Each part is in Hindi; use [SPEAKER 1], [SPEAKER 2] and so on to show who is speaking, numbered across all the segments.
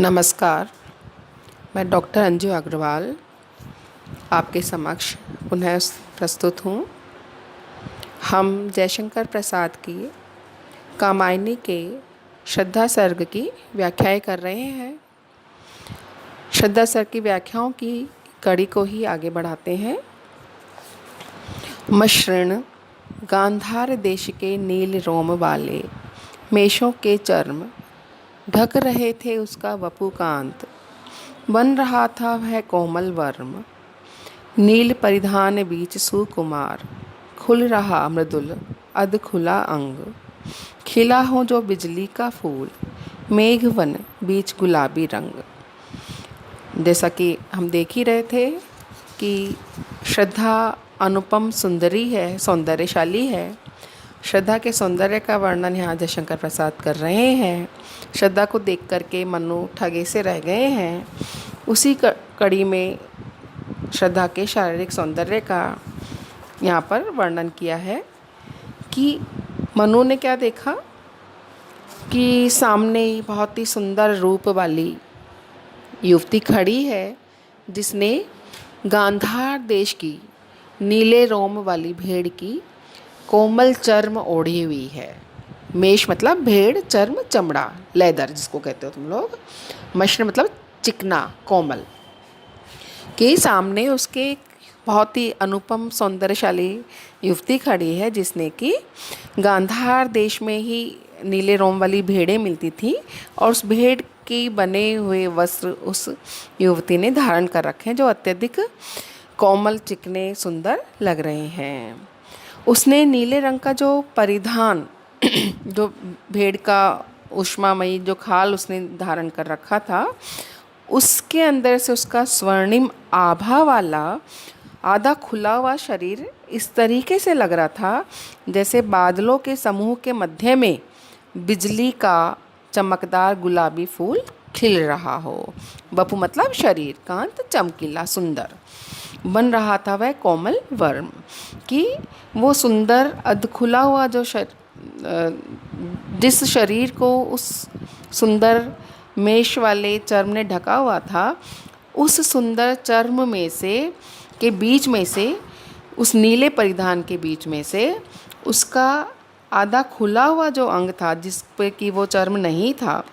[SPEAKER 1] नमस्कार। मैं डॉक्टर अंजू अग्रवाल आपके समक्ष पुनः प्रस्तुत हूँ। हम जयशंकर प्रसाद की कामायनी के श्रद्धा सर्ग की व्याख्याएं कर रहे हैं। श्रद्धा सर्ग की व्याख्याओं की कड़ी को ही आगे बढ़ाते हैं। मसृण गांधार देश के नील रोम वाले मेषों के चर्म ढक रहे थे उसका वपुकांत, बन रहा था वह कोमल वर्म। नील परिधान बीच सुकुमार, खुल रहा मृदुल अध खुला अंग। खिला हो जो बिजली का फूल, मेघवन बीच गुलाबी रंग। जैसा कि हम देख ही रहे थे कि श्रद्धा अनुपम सुंदरी है, सौंदर्यशाली है। श्रद्धा के सौंदर्य का वर्णन यहाँ जयशंकर प्रसाद कर रहे हैं। श्रद्धा को देख करके मनु ठगे से रह गए हैं। उसी कड़ी में श्रद्धा के शारीरिक सौंदर्य का यहाँ पर वर्णन किया है कि मनु ने क्या देखा कि सामने बहुत ही सुंदर रूप वाली युवती खड़ी है, जिसने गांधार देश की नीले रोम वाली भेड़ की कोमल चर्म ओढ़ी हुई है। मेष मतलब भेड़, चर्म चमड़ा, लेदर जिसको कहते हो तुम लोग। मश्र मतलब चिकना, कोमल। के सामने उसके बहुत ही अनुपम सौंदर्यशाली युवती खड़ी है, जिसने कि गांधार देश में ही नीले रोम वाली भेड़ें मिलती थी और उस भेड़ की बने हुए वस्त्र उस युवती ने धारण कर रखे हैं, जो अत्यधिक कोमल, चिकने, सुंदर लग रहे हैं। उसने नीले रंग का जो परिधान, जो भेड़ का ऊष्मामयी जो खाल उसने धारण कर रखा था, उसके अंदर से उसका स्वर्णिम आभा वाला आधा खुला हुआ शरीर इस तरीके से लग रहा था जैसे बादलों के समूह के मध्य में बिजली का चमकदार गुलाबी फूल खिल रहा हो। बपु मतलब शरीर, कांत चमकीला सुंदर। बन रहा था वह कोमल वर्म, कि वो सुंदर अध खुला हुआ जो जिस शरीर को उस सुंदर मेष वाले चर्म ने ढका हुआ था, उस सुंदर चर्म में से के बीच में से, उस नीले परिधान के बीच में से उसका आधा खुला हुआ जो अंग था, जिस पे कि वो चर्म नहीं था,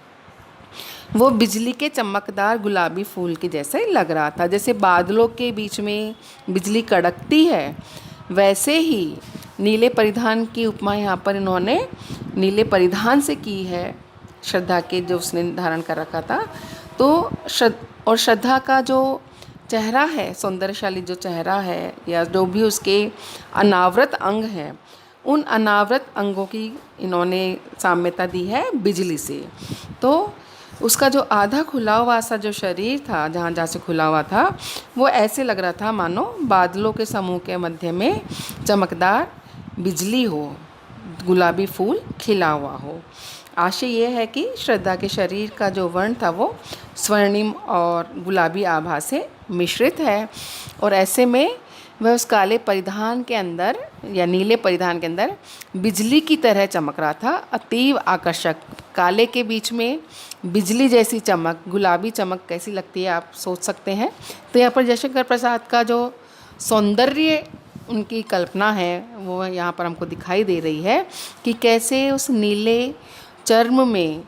[SPEAKER 1] वो बिजली के चमकदार गुलाबी फूल के जैसे लग रहा था। जैसे बादलों के बीच में बिजली कड़कती है, वैसे ही नीले परिधान की उपमा यहाँ पर इन्होंने नीले परिधान से की है, श्रद्धा के जो उसने धारण कर रखा था। तो श्रद्धा का जो चेहरा है, सौंदर्यशाली जो चेहरा है, या जो भी उसके अनावृत अंग हैं, उन अनावृत अंगों की इन्होंने साम्यता दी है बिजली से। तो उसका जो आधा खुला हुआ सा जो शरीर था, जहाँ जहाँ से खुला हुआ था, वो ऐसे लग रहा था मानो बादलों के समूह के मध्य में चमकदार बिजली हो, गुलाबी फूल खिला हुआ हो। आशय ये है कि श्रद्धा के शरीर का जो वर्ण था वो स्वर्णिम और गुलाबी आभा से मिश्रित है, और ऐसे में वह उस काले परिधान के अंदर या नीले परिधान के अंदर बिजली की तरह चमक रहा था, अतीव आकर्षक। काले के बीच में बिजली जैसी चमक, गुलाबी चमक कैसी लगती है आप सोच सकते हैं। तो यहाँ पर जयशंकर प्रसाद का जो सौंदर्य उनकी कल्पना है वो यहाँ पर हमको दिखाई दे रही है कि कैसे उस नीले चर्म में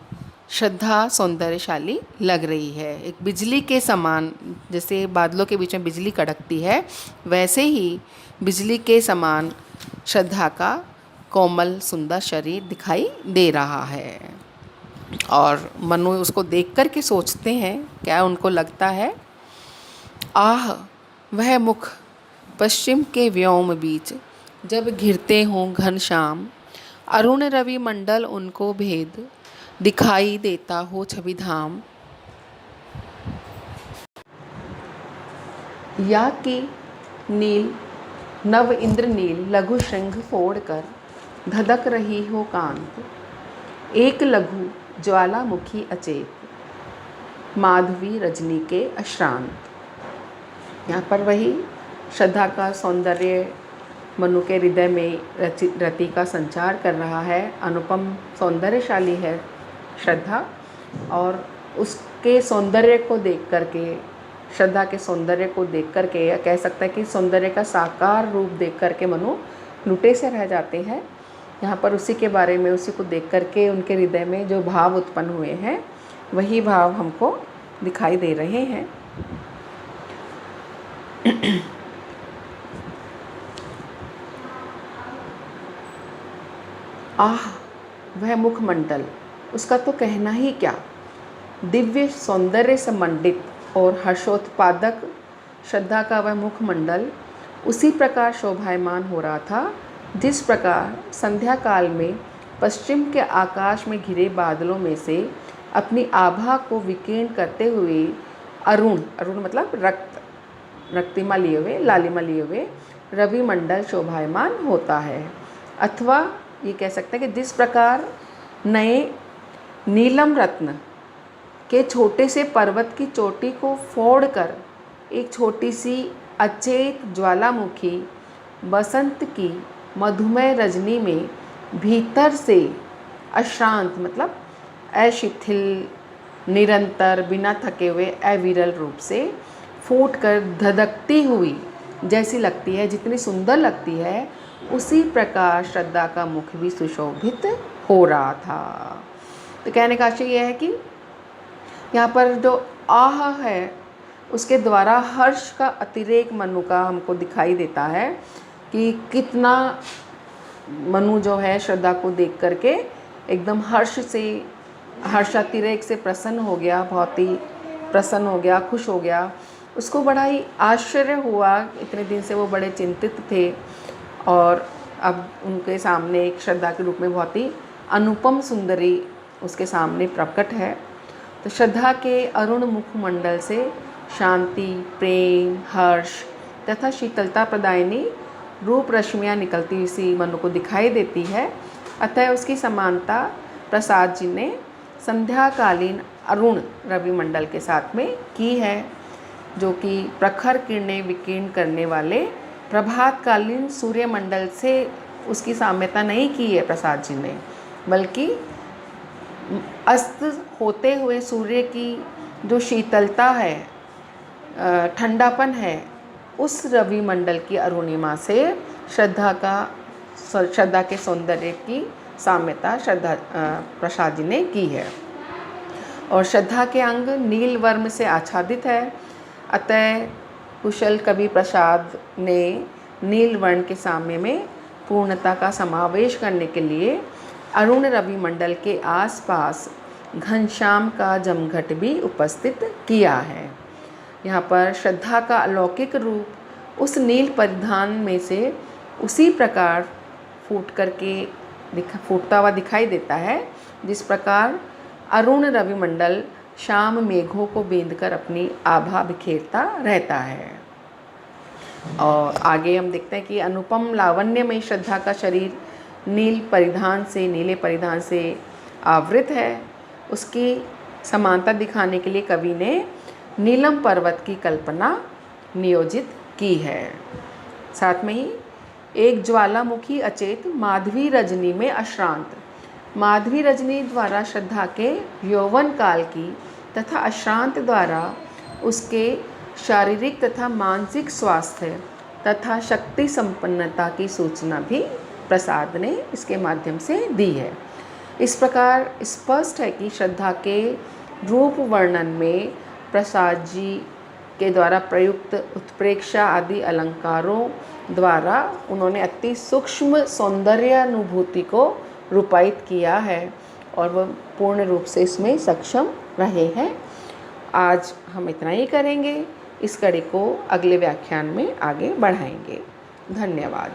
[SPEAKER 1] श्रद्धा सौंदर्यशाली लग रही है। एक बिजली के समान, जैसे बादलों के बीच में बिजली कड़कती है, वैसे ही बिजली के समान श्रद्धा का कोमल सुंदर शरीर दिखाई दे रहा है। और मनु उसको देख कर के सोचते हैं, क्या उनको लगता है, आह वह मुख पश्चिम के व्योम बीच जब घिरते हों घनश्याम, अरुण रवि मंडल उनको भेद दिखाई देता हो छवि धाम। या कि नील नव इंद्र नील लघु श्रृंग फोड़ कर धधक रही हो कांत, एक लघु ज्वालामुखी अचेत, माधवी रजनी के अश्रांत। यहाँ पर वही श्रद्धा का सौंदर्य मनु के हृदय में रति का संचार कर रहा है। अनुपम सौंदर्यशाली है श्रद्धा, और उसके सौंदर्य को देख करके, श्रद्धा के सौंदर्य को देख करके, या कह सकता है कि सौंदर्य का साकार रूप देख करके मनु लुटे से रह जाते हैं। यहाँ पर उसी के बारे में, उसी को देख करके उनके हृदय में जो भाव उत्पन्न हुए हैं वही भाव हमको दिखाई दे रहे हैं। आह, वह मुखमंडल, उसका तो कहना ही क्या। दिव्य सौंदर्य से मंडित और हर्षोत्पादक श्रद्धा का वह मुखमंडल उसी प्रकार शोभायमान हो रहा था जिस प्रकार संध्या काल में पश्चिम के आकाश में घिरे बादलों में से अपनी आभा को विकीर्ण करते हुए अरुण, अरुण मतलब रक्तिमा लिए हुए, लालिमा लिए हुए रवि मंडल शोभायमान होता है। अथवा ये कह सकते हैं कि जिस प्रकार नए नीलम रत्न के छोटे से पर्वत की चोटी को फोड़कर एक छोटी सी अचेत ज्वालामुखी बसंत की मधुमय रजनी में भीतर से अशांत मतलब अशिथिल, निरंतर, बिना थके हुए अविरल रूप से फूटकर धधकती हुई जैसी लगती है, जितनी सुंदर लगती है, उसी प्रकार श्रद्धा का मुख भी सुशोभित हो रहा था। तो कहने का आशय यह है कि यहाँ पर जो आह है उसके द्वारा हर्ष का अतिरेक मनु का हमको दिखाई देता है कि कितना मनु जो है श्रद्धा को देख करके एकदम हर्षातिरेक से प्रसन्न हो गया, बहुत ही प्रसन्न हो गया, खुश हो गया। उसको बड़ा ही आश्चर्य हुआ, इतने दिन से वो बड़े चिंतित थे और अब उनके सामने एक श्रद्धा के रूप में बहुत ही अनुपम सुंदरी उसके सामने प्रकट है। तो श्रद्धा के अरुण मुखमंडल से शांति, प्रेम, हर्ष तथा शीतलता प्रदायिनी रूप रश्मियाँ निकलती हुई सी मनु को दिखाई देती है। अतः उसकी समानता प्रसाद जी ने संध्याकालीन अरुण रवि मंडल के साथ में की है, जो कि प्रखर किरणें विकीर्ण करने वाले प्रभातकालीन सूर्यमंडल से उसकी साम्यता नहीं की है प्रसाद जी ने, बल्कि अस्त होते हुए सूर्य की जो शीतलता है, ठंडापन है, उस रवि मंडल की अरुणिमा से श्रद्धा के सौंदर्य की साम्यता प्रसाद जी ने की है। और श्रद्धा के अंग नील वर्म से आच्छादित है। अतः कुशल कवि प्रसाद ने नील वर्ण के साम्य में पूर्णता का समावेश करने के लिए अरुण रवि मंडल के आसपास घनश्याम का जमघट भी उपस्थित किया है। यहाँ पर श्रद्धा का अलौकिक रूप उस नील परिधान में से उसी प्रकार फूटता हुआ दिखाई देता है जिस प्रकार अरुण रवि मंडल शाम मेघों को बींधकर अपनी आभा बिखेरता रहता है। और आगे हम देखते हैं कि अनुपम लावण्य में श्रद्धा का शरीर नीले परिधान से आवृत है। उसकी समानता दिखाने के लिए कवि ने नीलम पर्वत की कल्पना नियोजित की है। साथ में ही एक ज्वालामुखी अचेत माधवी रजनी में अश्रांत, माधवी रजनी द्वारा श्रद्धा के यौवन काल की तथा अश्रांत द्वारा उसके शारीरिक तथा मानसिक स्वास्थ्य तथा शक्ति संपन्नता की सूचना भी प्रसाद ने इसके माध्यम से दी है। इस प्रकार स्पष्ट है कि श्रद्धा के रूप वर्णन में प्रसाद जी के द्वारा प्रयुक्त उत्प्रेक्षा आदि अलंकारों द्वारा उन्होंने अति सूक्ष्म सौंदर्यानुभूति को रूपायित किया है और वह पूर्ण रूप से इसमें सक्षम रहे हैं। आज हम इतना ही करेंगे। इस कड़ी को अगले व्याख्यान में आगे बढ़ाएंगे। धन्यवाद।